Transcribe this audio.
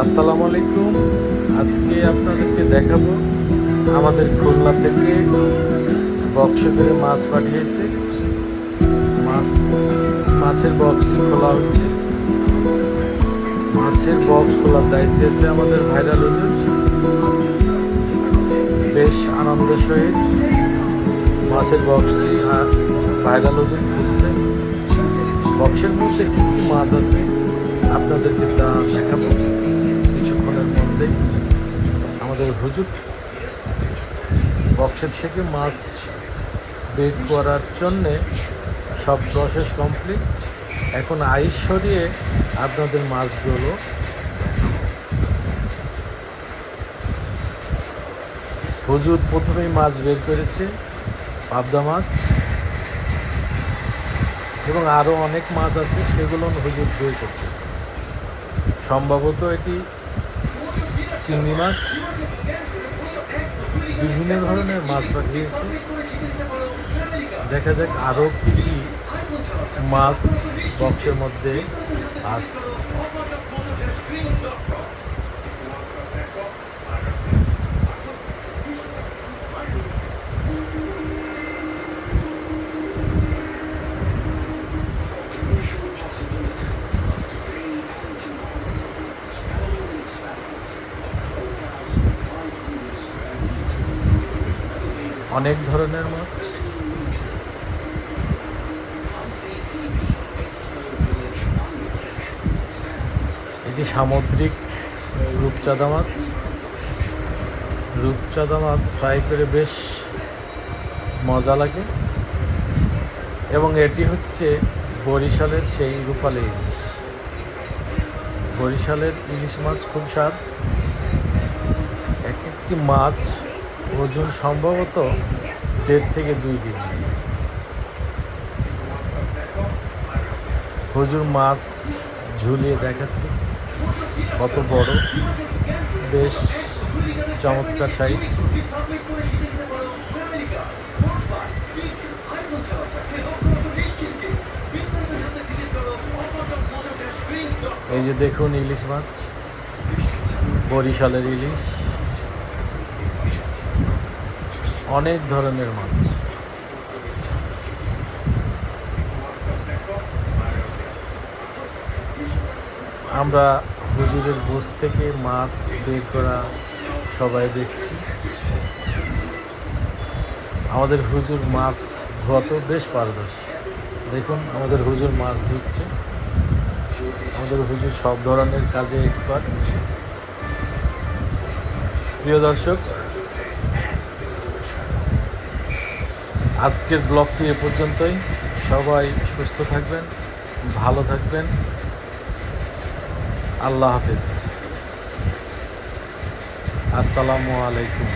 আসসালামু আলাইকুম। আজকে আপনাদেরকে দেখাবো আমাদের খুলনা থেকে বক্সে করে মাছ পাঠিয়েছে। মাছের বক্সটি খোলা হচ্ছে। মাছের বক্স খোলার দায়িত্ব আছে আমাদের ভাইরাল হুজুর। বেশ আনন্দের সহিত মাছের বক্সটি ভাইরাল হুজুর খুলছে। বক্সের মধ্যে কী কী মাছ আছে আপনাদেরকে তা দেখাবো কিছুক্ষণের মধ্যেই। আমাদের হুজুর বক্সের থেকে মাছ বের করার জন্যে সব প্রসেস কমপ্লিট। এখন আইস সরিয়ে আপনাদের মাছগুলো হুজুর প্রথমেই মাছ বের করেছে, পাবদা মাছ, এবং আরও অনেক মাছ আছে, সেগুলো হুজুর বের করতেছে। সম্ভবত এটি চিংড়ি মাছ, বিভিন্ন ধরনের মাছ পাঠিয়েছে। দেখা যাক আরও কী কী মাছ বক্সের মধ্যে আছে। অনেক ধরনের মাছ। এটি সামুদ্রিক রূপচাঁদা মাছ। রূপচাঁদা মাছ ফ্রাই করে বেশ মজা লাগে। এবং এটি হচ্ছে বরিশালের সেই রূপালী ইলিশ। বরিশালের ইলিশ মাছ খুব স্বাদ। এক একটি মাছ ওজন সম্ভবত 1.5 থেকে 2 কেজি। হুজুর মাছ ঝুলিয়ে দেখাচ্ছে কত বড়, বেশ চমৎকার সাইজ। এই যে দেখুন ইলিশ মাছ, বরিশালের ইলিশ। অনেক ধরনের মাছ। আমরা হুজুরের গোশ থেকে মাছ বের করা সবাই দেখছি। আমাদের হুজুর মাছ ধোয়াতেও বেশ পারদর্শী। দেখুন আমাদের হুজুর মাছ ধুচ্ছে। আমাদের হুজুর সব ধরনের কাজে এক্সপার্ট। প্রিয় দর্শক, আজকের ব্লগটি এ পর্যন্তই। সবাই সুস্থ থাকবেন, ভালো থাকবেন। আল্লাহ হাফেজ। আসসালামু আলাইকুম।